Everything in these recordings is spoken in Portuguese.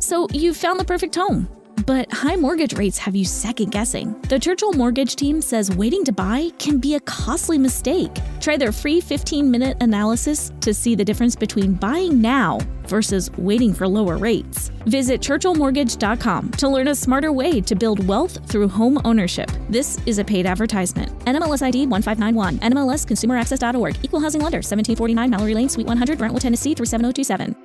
So you've found the perfect home. But high mortgage rates have you second-guessing. The Churchill Mortgage team says waiting to buy can be a costly mistake. Try their free 15-minute analysis to see the difference between buying now versus waiting for lower rates. Visit churchillmortgage.com to learn a smarter way to build wealth through home ownership. This is a paid advertisement. NMLS ID 1591. NMLS ConsumerAccess.org. Equal Housing Lender. 1749 Mallory Lane, Suite 100, Brentwood, Tennessee 37027.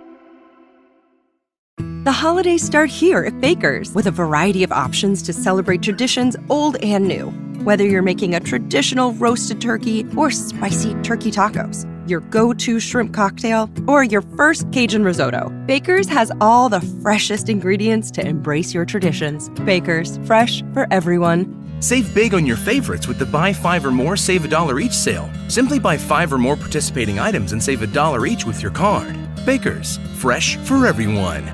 The holidays start here at Baker's with a variety of options to celebrate traditions old and new. Whether you're making a traditional roasted turkey or spicy turkey tacos, your go-to shrimp cocktail, or your first Cajun risotto, Baker's has all the freshest ingredients to embrace your traditions. Baker's, fresh for everyone. Save big on your favorites with the Buy 5 or More, Save $1 each sale. Simply buy 5 or more participating items and save $1 each with your card. Baker's, fresh for everyone.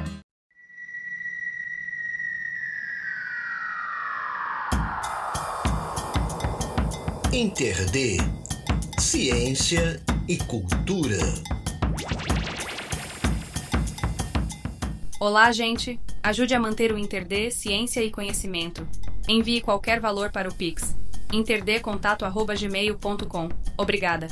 InterD, ciência e cultura. Olá, gente! Ajude a manter o InterD Ciência e Conhecimento. Envie qualquer valor para o Pix. interdcontato@gmail.com. Obrigada!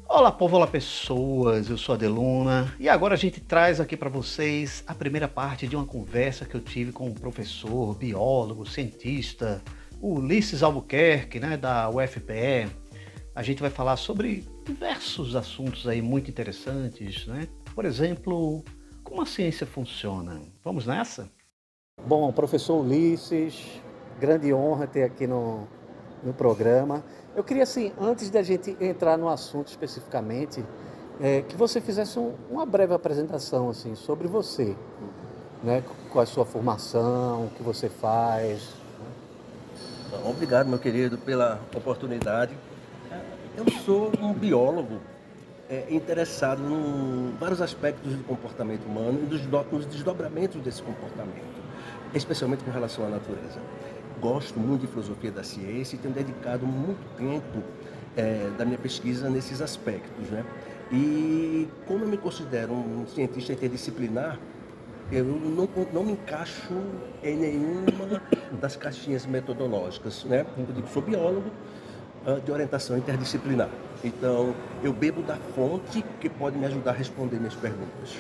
Olá povo, olá pessoas, eu sou a Deluna e agora a gente traz aqui para vocês a primeira parte de uma conversa que eu tive com um professor, biólogo, cientista, o Ulisses Albuquerque, né, da UFPE. A gente vai falar sobre diversos assuntos aí muito interessantes, né? Por exemplo, como a ciência funciona. Vamos nessa? Bom, professor Ulisses, grande honra ter aqui no programa. Eu queria, assim, antes da gente entrar no assunto especificamente, que você fizesse uma breve apresentação assim, sobre você, né? Qual é a sua formação, o que você faz. Obrigado, meu querido, pela oportunidade. Eu sou um biólogo interessado em vários aspectos do comportamento humano e nos desdobramentos desse comportamento, especialmente com relação à natureza. Gosto muito de filosofia da ciência e tenho dedicado muito tempo da minha pesquisa nesses aspectos, né? E como eu me considero um cientista interdisciplinar, eu não me encaixo em nenhuma das caixinhas metodológicas, né? Eu digo, sou biólogo de orientação interdisciplinar. Então, eu bebo da fonte que pode me ajudar a responder minhas perguntas.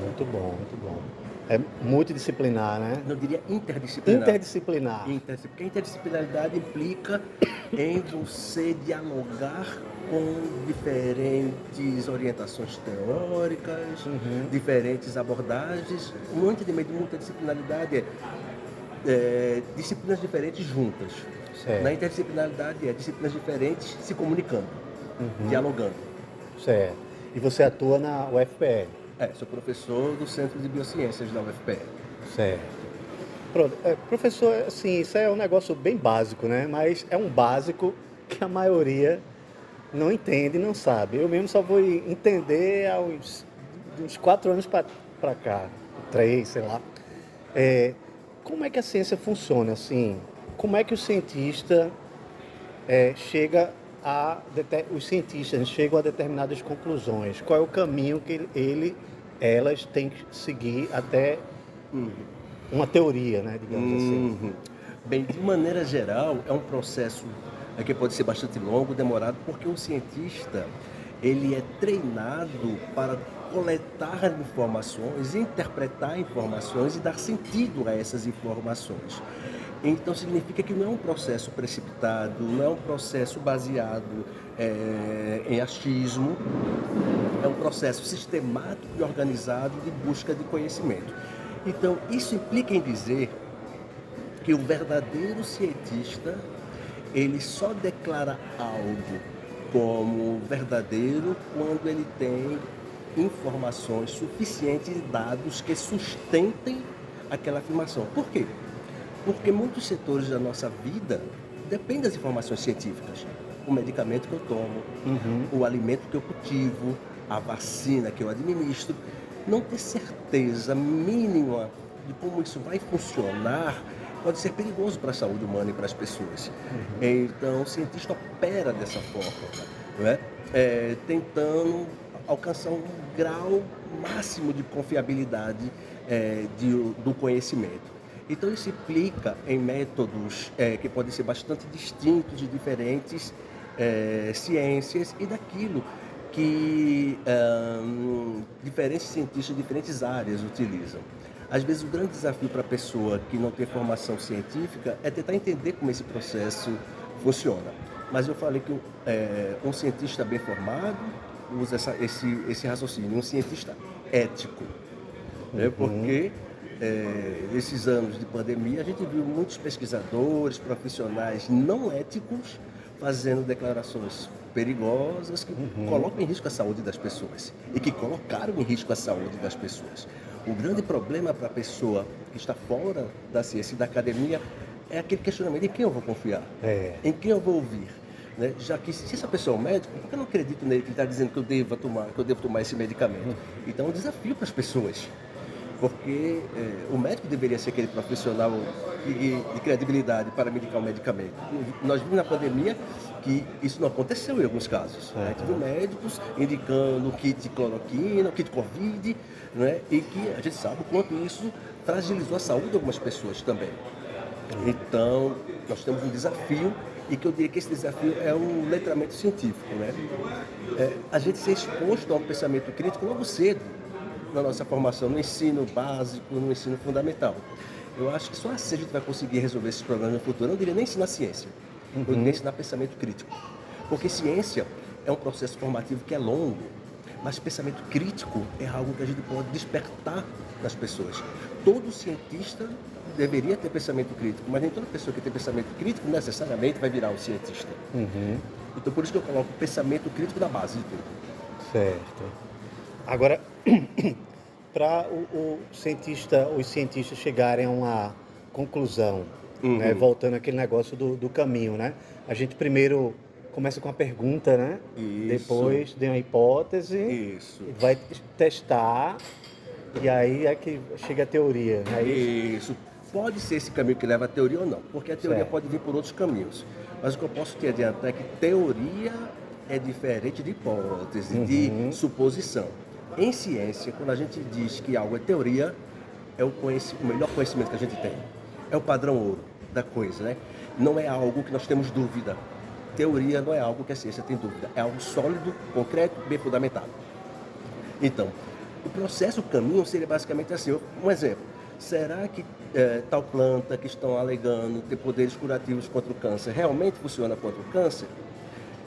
Muito bom, muito bom. É multidisciplinar, né? Eu diria interdisciplinar. Interdisciplinar. Porque a interdisciplinaridade implica em você dialogar com diferentes orientações teóricas, diferentes abordagens. Um entendimento de multidisciplinaridade é disciplinas diferentes juntas. Certo. Na interdisciplinaridade é disciplinas diferentes se comunicando, dialogando. Certo. E você atua na UFPE? Sou professor do Centro de Biociências da UFPE. Certo. Pronto. Professor, assim, isso é um negócio bem básico, né? Mas é um básico que a maioria não entende e não sabe. Eu mesmo só vou entender há uns 4 anos para cá, 3, sei lá. Como é que a ciência funciona, assim? Como é que o cientista os cientistas chegam a determinadas conclusões? Qual é o caminho que elas têm que seguir até uma teoria, né, digamos assim? Bem, de maneira geral, é um processo que pode ser bastante longo, demorado, porque o cientista ele é treinado para coletar informações, interpretar informações e dar sentido a essas informações. Então significa que não é um processo precipitado, não é um processo baseado em achismo, é um processo sistemático e organizado de busca de conhecimento. Então isso implica em dizer que o verdadeiro cientista ele só declara algo como verdadeiro quando ele tem informações suficientes e dados que sustentem aquela afirmação. Por quê? Porque muitos setores da nossa vida dependem das informações científicas. O medicamento que eu tomo, o alimento que eu cultivo, a vacina que eu administro. Não ter certeza mínima de como isso vai funcionar pode ser perigoso para a saúde humana e para as pessoas. Então, o cientista opera dessa forma, não é? Tentando alcançar um grau máximo de confiabilidade do conhecimento. Então, isso implica em métodos que podem ser bastante distintos de diferentes ciências e daquilo que diferentes cientistas de diferentes áreas utilizam. Às vezes, o grande desafio para a pessoa que não tem formação científica é tentar entender como esse processo funciona. Mas eu falei que um cientista bem formado usa esse raciocínio, um cientista ético, né? Porque nesses anos de pandemia a gente viu muitos pesquisadores, profissionais não éticos fazendo declarações perigosas que colocam em risco a saúde das pessoas e que colocaram em risco a saúde das pessoas. O grande problema para a pessoa que está fora da ciência e da academia é aquele questionamento: em quem eu vou confiar? Em quem eu vou ouvir? Né? Já que se essa pessoa é um médico, por que eu não acredito nele que ele está dizendo que eu devo tomar esse medicamento? Então é um desafio para as pessoas, porque o médico deveria ser aquele profissional de credibilidade para medicar um medicamento. Nós vimos na pandemia que isso não aconteceu em alguns casos. A gente viu médicos indicando kit cloroquina, kit Covid, né? E que a gente sabe o quanto isso fragilizou a saúde de algumas pessoas também. Então, nós temos um desafio, e que eu diria que esse desafio é o letramento científico, né? A gente ser exposto a um pensamento crítico logo cedo na nossa formação, no ensino básico, no ensino fundamental. Eu acho que só assim a gente vai conseguir resolver esses problemas no futuro. Eu não diria nem ensinar ciência, eu diria ensinar pensamento crítico. Porque ciência é um processo formativo que é longo, mas pensamento crítico é algo que a gente pode despertar nas pessoas. Todo cientista deveria ter pensamento crítico, mas nem toda pessoa que tem pensamento crítico necessariamente vai virar um cientista. Então, por isso que eu coloco o pensamento crítico da base de tudo. Certo. Agora, para os cientistas chegarem a uma conclusão, né, voltando àquele negócio do caminho, né? A gente primeiro começa com a pergunta, né? Isso. Depois tem a hipótese, Isso. vai testar, e aí é que chega a teoria, né? Isso. Pode ser esse caminho que leva à teoria ou não, porque a teoria Certo. pode vir por outros caminhos. Mas o que eu posso te adiantar é que teoria é diferente de hipótese, de suposição. Em ciência, quando a gente diz que algo é teoria, é o melhor conhecimento que a gente tem. É o padrão ouro da coisa, né? Não é algo que nós temos dúvida. Teoria não é algo que a ciência tem dúvida. É algo sólido, concreto, bem fundamentado. Então, o processo, o caminho seria basicamente assim. Um exemplo. Será que tal planta que estão alegando ter poderes curativos contra o câncer realmente funciona contra o câncer?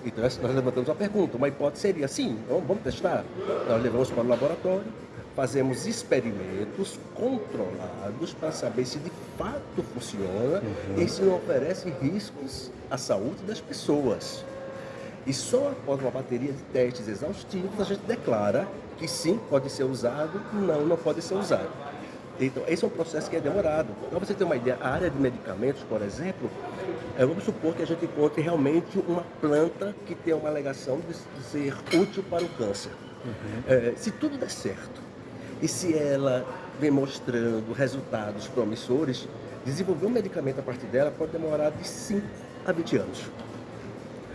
Então nós levantamos uma pergunta, uma hipótese seria sim, vamos testar? Nós levamos para o laboratório, fazemos experimentos controlados para saber se de fato funciona e se não oferece riscos à saúde das pessoas. E só após uma bateria de testes exaustivos a gente declara que sim, pode ser usado, não pode ser usado. Então, esse é um processo que é demorado. Para você ter uma ideia, a área de medicamentos, por exemplo, vamos supor que a gente encontre realmente uma planta que tem uma alegação de ser útil para o câncer. Se tudo der certo, e se ela vem mostrando resultados promissores, desenvolver um medicamento a partir dela pode demorar de 5 a 20 anos.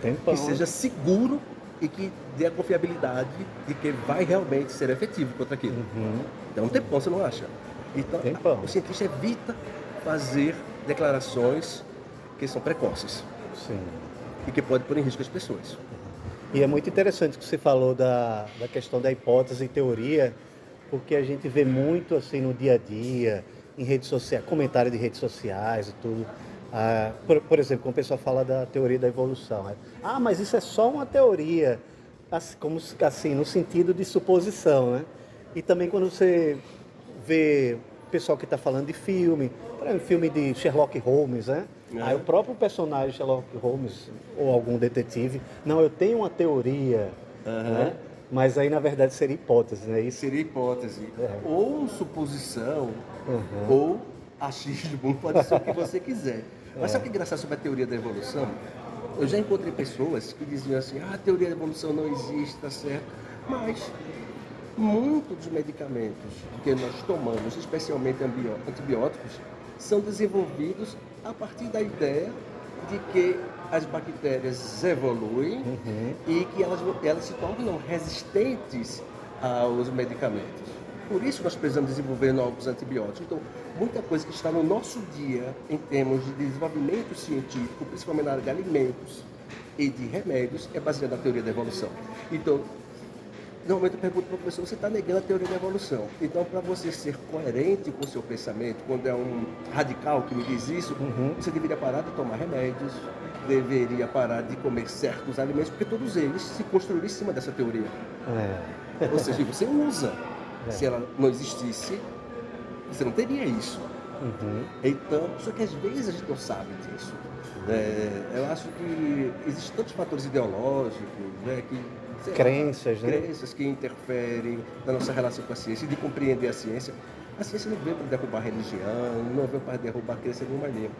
Tempão. Que seja seguro e que dê a confiabilidade de que vai realmente ser efetivo contra aquilo. Então, um tempão, você não acha? Então, o cientista evita fazer declarações que são precoces. Sim. E que podem pôr em risco as pessoas. E é muito interessante que você falou da questão da hipótese e teoria, porque a gente vê muito assim no dia a dia, em redes sociais, comentário de redes sociais e tudo. Por exemplo, quando o pessoal fala da teoria da evolução, né? Mas isso é só uma teoria, assim, no sentido de suposição, né? E também quando você vê o pessoal que está falando de filme, por exemplo, filme de Sherlock Holmes, né? Aí o próprio personagem Sherlock Holmes, ou algum detetive, não, eu tenho uma teoria, né? Mas aí na verdade seria hipótese, né? Isso seria hipótese. Ou suposição, ou achismo, pode ser o que você quiser. Mas sabe o que é engraçado sobre a teoria da evolução? Eu já encontrei pessoas que diziam assim, a teoria da evolução não existe, tá certo? Mas Muitos dos medicamentos que nós tomamos, especialmente antibióticos, são desenvolvidos a partir da ideia de que as bactérias evoluem e que elas se tornam resistentes aos medicamentos. Por isso nós precisamos desenvolver novos antibióticos. Então, muita coisa que está no nosso dia em termos de desenvolvimento científico, principalmente na área de alimentos e de remédios, é baseada na teoria da evolução. Então, normalmente eu pergunto para o professor, você está negando a teoria da evolução. Então, para você ser coerente com o seu pensamento, quando é um radical que me diz isso, você deveria parar de tomar remédios, deveria parar de comer certos alimentos, porque todos eles se construíram em cima dessa teoria. Ou seja, você usa. Se ela não existisse, você não teria isso. Então, só que às vezes a gente não sabe disso. Eu acho que existem tantos fatores ideológicos, crenças que interferem na nossa relação com a ciência e de compreender a ciência. A ciência não veio para derrubar a religião, não veio para derrubar a crença de nenhuma maneira.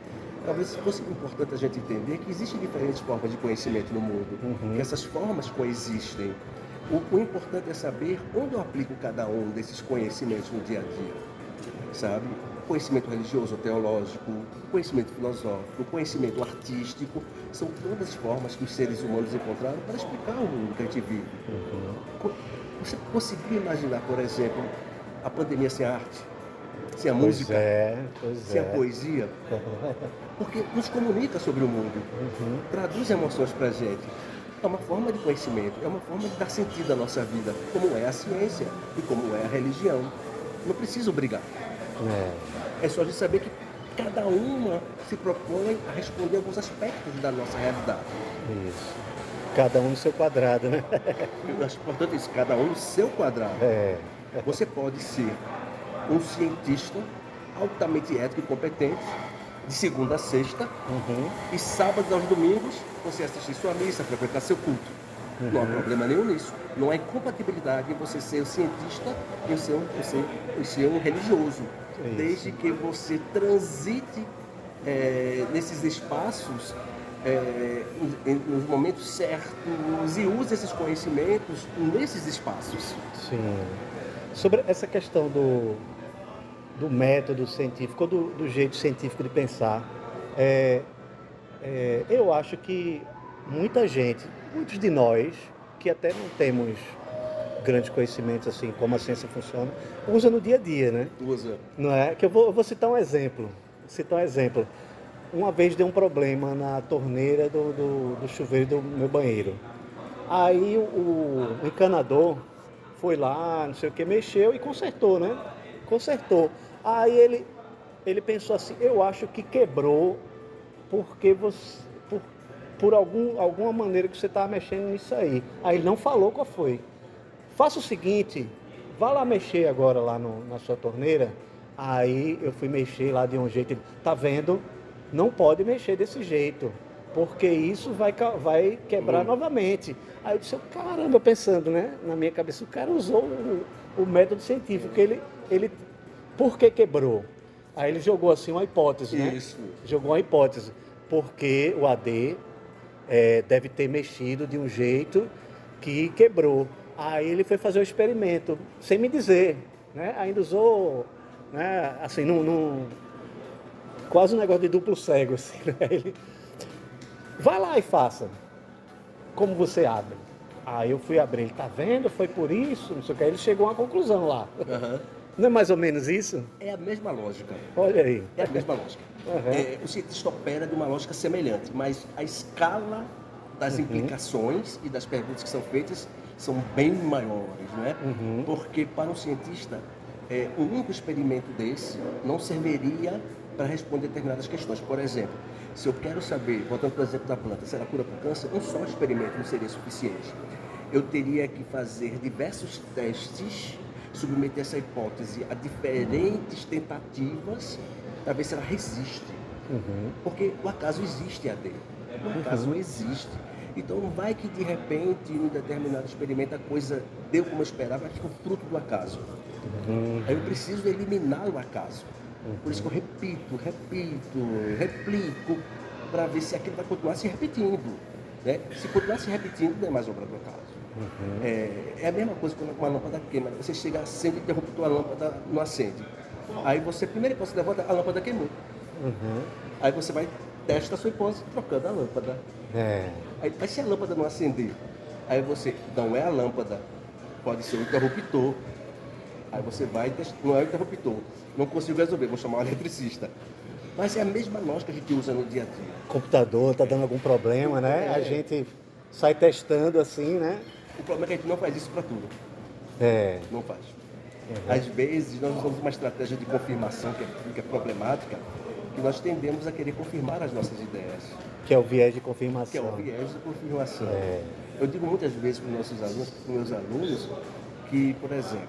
Talvez fosse importante a gente entender que existem diferentes formas de conhecimento no mundo, que essas formas coexistem. O importante é saber onde eu aplico cada um desses conhecimentos no dia a dia, sabe? Conhecimento religioso, teológico, conhecimento filosófico, conhecimento artístico, são todas as formas que os seres humanos encontraram para explicar o mundo que a gente vive. Você conseguiu imaginar, por exemplo, a pandemia sem a arte, sem a música, sem a poesia? Porque nos comunica sobre o mundo, traduz emoções para a gente. É uma forma de conhecimento, é uma forma de dar sentido à nossa vida, como é a ciência e como é a religião. Não precisa brigar. É só de saber que cada uma se propõe a responder alguns aspectos da nossa realidade. Isso. Cada um no seu quadrado, né? Eu acho importante isso, cada um no seu quadrado. Você pode ser um cientista altamente ético e competente, de segunda a sexta, e sábados aos domingos você assistir sua missa, frequentar seu culto. Não há problema nenhum nisso. Não há incompatibilidade em você ser um cientista e ser um religioso. Desde que você transite nesses espaços nos momentos certos e use esses conhecimentos nesses espaços. Sim. Sobre essa questão do método científico, ou do jeito científico de pensar, eu acho que muitos de nós, que até não temos grandes conhecimentos assim, como a ciência funciona, usa no dia a dia, né? Usa. Não é? Que eu vou citar um exemplo. Uma vez deu um problema na torneira do chuveiro do meu banheiro. Aí o encanador foi lá, não sei o que, mexeu e consertou, né? Aí ele pensou assim, eu acho que quebrou porque por alguma maneira que você estava mexendo nisso aí. Aí ele não falou qual foi. Faça o seguinte, vá lá mexer agora lá na sua torneira. Aí eu fui mexer lá de um jeito, ele, tá vendo? Não pode mexer desse jeito, porque isso vai quebrar novamente. Aí eu disse, caramba, pensando, né? Na minha cabeça, o cara usou o método científico, ele por que quebrou? Aí ele jogou assim uma hipótese, né? Isso. Jogou uma hipótese, porque o AD deve ter mexido de um jeito que quebrou. Aí ele foi fazer o experimento, sem me dizer, né? Ainda usou, né? Assim, quase um negócio de duplo cego, assim, né? Ele, vai lá e faça, como você abre. Aí eu fui abrir, ele, tá vendo? Foi por isso, não sei o que. Aí ele chegou a uma conclusão lá. Não é mais ou menos isso? É a mesma lógica. Olha aí. É a mesma lógica. O cientista opera de uma lógica semelhante, mas a escala das implicações e das perguntas que são feitas são bem maiores, não é? Porque para um cientista, um único experimento desse não serviria para responder determinadas questões. Por exemplo, se eu quero saber, voltando para o exemplo da planta, se ela cura para o câncer, um só experimento não seria suficiente. Eu teria que fazer diversos testes, submeter essa hipótese a diferentes tentativas para ver se ela resiste. Porque o acaso existe, AD. O acaso existe. Então não vai que de repente, em um determinado experimento, a coisa deu como eu esperava, que foi fruto do acaso. Aí eu preciso eliminar o acaso. Por isso que eu replico, para ver se aquilo vai continuar se repetindo. Né? Se continuar se repetindo, não é mais obra do acaso. É a mesma coisa quando uma lâmpada queima. Você chega, acende o interruptor, a lâmpada não acende. Aí você, primeiro que você levanta, a lâmpada queimou. Aí você vai, testa a sua hipótese trocando a lâmpada. Aí, mas se a lâmpada não acender, aí você, não é a lâmpada, pode ser o interruptor. Aí você vai, não é o interruptor, não consigo resolver, vou chamar o eletricista. Mas é a mesma lógica que a gente usa no dia a dia. O computador está dando algum problema, né? A gente sai testando assim, né? O problema é que a gente não faz isso para tudo. Não faz. Às vezes nós usamos uma estratégia de confirmação que é problemática, que nós tendemos a querer confirmar as nossas ideias. Que é o viés de confirmação. Que é o viés de confirmação. Eu digo muitas vezes para os meus alunos, que, por exemplo,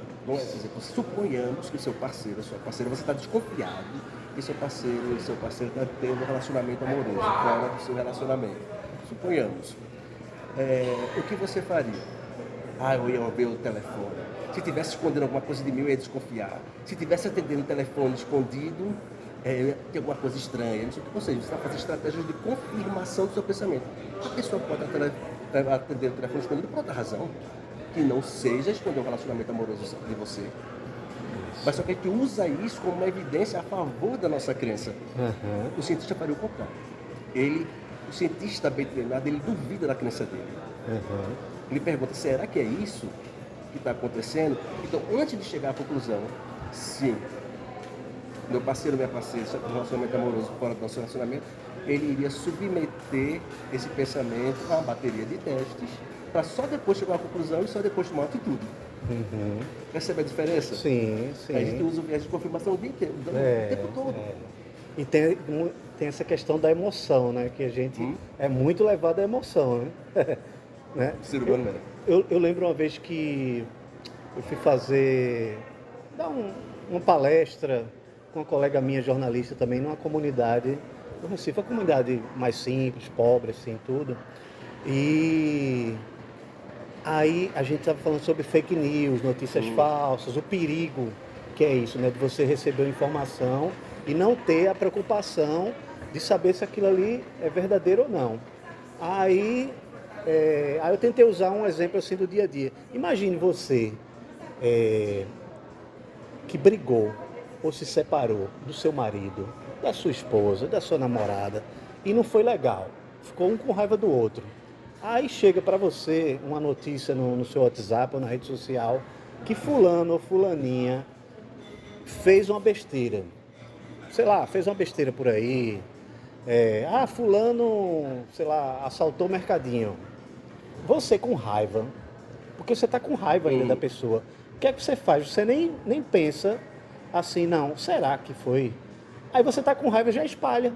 suponhamos que o seu parceiro, a sua parceira, você está desconfiado que seu parceiro está tendo um relacionamento amoroso, fora do seu relacionamento. Suponhamos. O que você faria? Eu ia ver o telefone. Se tivesse escondendo alguma coisa de mim, eu ia desconfiar. Se tivesse atendendo o telefone escondido, eu ia ter alguma coisa estranha. Não sei o que. Ou seja, você está fazendo estratégias de confirmação do seu pensamento. A pessoa pode atender o telefone escondido por outra razão, que não seja esconder um relacionamento amoroso de você. Mas só que a gente usa isso como uma evidência a favor da nossa crença. O cientista faria o contrário. O cientista bem treinado, ele duvida da crença dele. Ele pergunta, será que é isso que está acontecendo? Então, antes de chegar à conclusão, sim, meu parceiro, minha parceira, se é um relacionamento amoroso fora do nosso relacionamento, ele iria submeter esse pensamento a uma bateria de testes, para só depois chegar à conclusão e só depois tomar uma atitude. Percebe a diferença? Sim. A gente usa o viés de confirmação o dia inteiro, o tempo todo. E tem essa questão da emoção, né? Que a gente é muito levado à emoção, né? Ser humano, né? Eu lembro uma vez que eu fui dar uma palestra com uma colega minha, jornalista também, numa comunidade do Recife, uma comunidade mais simples, pobre, assim, tudo. E aí a gente estava falando sobre fake news, notícias falsas, o perigo que é isso, né? De você receber uma informação e não ter a preocupação de saber se aquilo ali é verdadeiro ou não. Aí eu tentei usar um exemplo assim do dia a dia. Imagine você que brigou ou se separou do seu marido, da sua esposa, da sua namorada, e não foi legal. Ficou um com raiva do outro. Aí chega para você uma notícia no seu WhatsApp ou na rede social que fulano ou fulaninha fez uma besteira. Sei lá, fez uma besteira por aí. Fulano, sei lá, assaltou o mercadinho. Você com raiva, porque você está com raiva ainda da pessoa. O que é que você faz? Você nem pensa assim, não, será que foi? Aí você está com raiva, já espalha,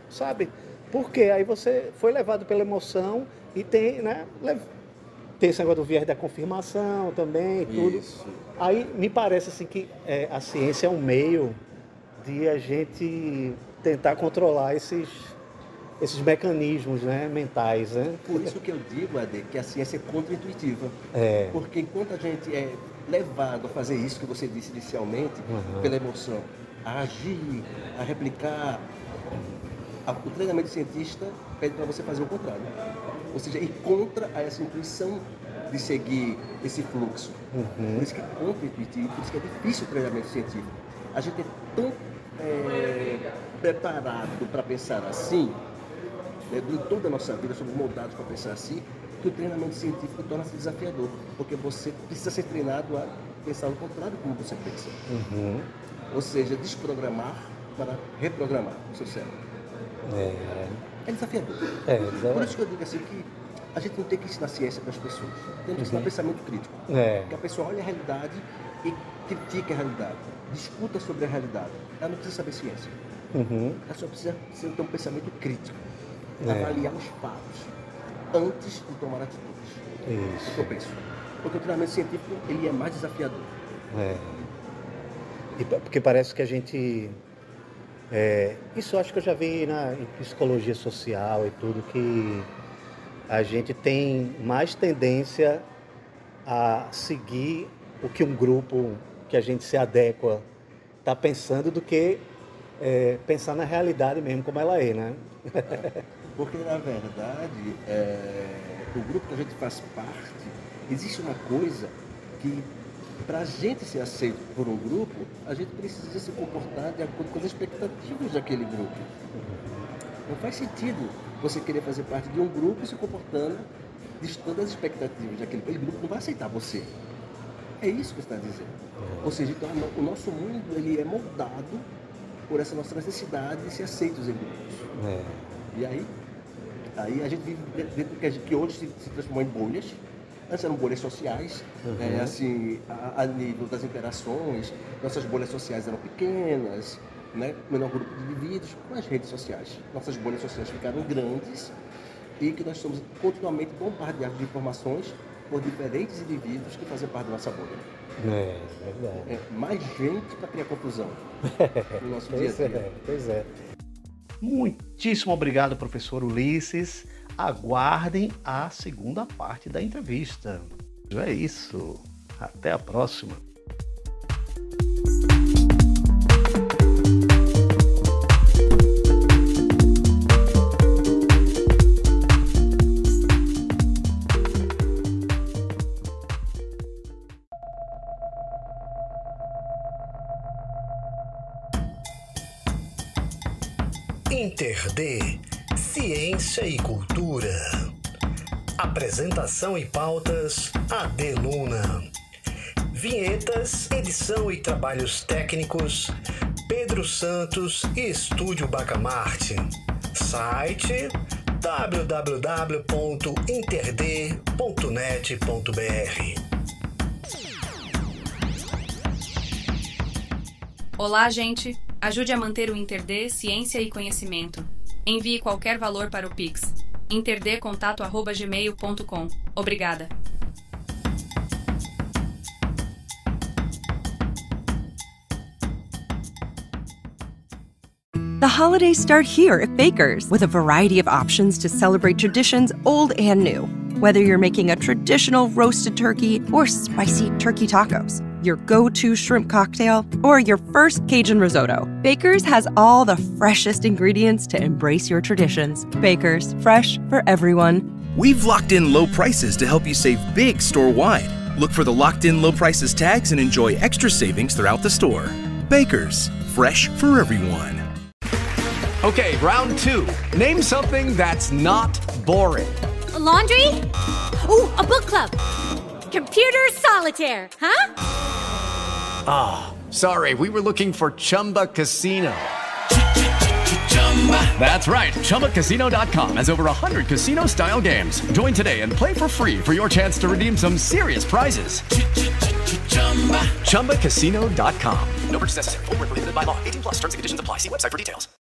sabe? Porque aí você foi levado pela emoção e tem, né? Tem esse negócio do viés da confirmação também, tudo. Isso. Aí me parece assim que a ciência é um meio de a gente tentar controlar esses mecanismos, né, mentais, né? Por isso que eu digo, Ade, que a ciência é contra-intuitiva. Porque enquanto a gente é levado a fazer isso que você disse inicialmente, pela emoção, a agir, a replicar, o treinamento cientista pede para você fazer o contrário. Ou seja, ir contra essa intuição de seguir esse fluxo. Por isso que é contra-intuitivo, por isso que é difícil o treinamento científico. A gente é tão preparado para pensar assim, né, durante toda a nossa vida somos moldados para pensar assim, que o treinamento científico torna-se desafiador, porque você precisa ser treinado a pensar o contrário como você pensa. Ou seja, desprogramar para reprogramar o seu cérebro. É desafiador. Por isso que eu digo assim que a gente não tem que ensinar ciência para as pessoas, tem que ensinar pensamento crítico. Que a pessoa olhe a realidade e critique a realidade, discuta sobre a realidade. Ela não precisa saber ciência. Ela só precisa ter um pensamento crítico, avaliar os fatos antes de tomar atitudes. Isso que eu penso. Porque o treinamento científico ele é mais desafiador. Porque parece que a gente... isso eu acho que eu já vi em psicologia social e tudo, que a gente tem mais tendência a seguir o que um grupo que a gente se adequa está pensando do que pensar na realidade mesmo, como ela é, né? Porque, na verdade, o grupo que a gente faz parte, existe uma coisa que, para a gente ser aceito por um grupo, a gente precisa se comportar de acordo com as expectativas daquele grupo. Não faz sentido você querer fazer parte de um grupo e se comportando distante das expectativas daquele grupo. Aquele grupo não vai aceitar você. É isso que você está dizendo. Ou seja, então, o nosso mundo ele é moldado por essa nossa necessidade de ser aceitos em grupos. E aí a gente vive dentro que hoje se transformou em bolhas. Antes eram bolhas sociais, assim, a nível das interações, nossas bolhas sociais eram pequenas, né? Menor grupo de indivíduos. Com as redes sociais, nossas bolhas sociais ficaram grandes e que nós somos continuamente bombardeados de informações por diferentes indivíduos que fazem parte da nossa bolha. Verdade. Mais gente para criar confusão no nosso dia a dia. Pois é. Muitíssimo obrigado, professor Ulisses. Aguardem a segunda parte da entrevista. É isso. Até a próxima. InterD, Ciência e Cultura. Apresentação e pautas, AD Luna. Vinhetas, edição e trabalhos técnicos, Pedro Santos e Estúdio Bacamarte. Site www.interd.net.br. Olá, gente! Ajude a manter o InterD Ciência e Conhecimento. Envie qualquer valor para o Pix. interdcontato@gmail.com. Obrigada. The holidays start here at Baker's with a variety of options to celebrate traditions old and new. Whether you're making a traditional roasted turkey or spicy turkey tacos, your go-to shrimp cocktail, or your first Cajun risotto, Baker's has all the freshest ingredients to embrace your traditions. Baker's, fresh for everyone. We've locked in low prices to help you save big store-wide. Look for the locked in low prices tags and enjoy extra savings throughout the store. Baker's, fresh for everyone. Okay, round two. Name something that's not boring. A laundry? Ooh, a book club. Computer solitaire, huh? Ah, sorry, we were looking for Chumba Casino. That's right, ChumbaCasino.com has over 100 casino-style games. Join today and play for free for your chance to redeem some serious prizes. ChumbaCasino.com. No purchase necessary. Void where prohibited by law. 18+ terms and conditions apply. See website for details.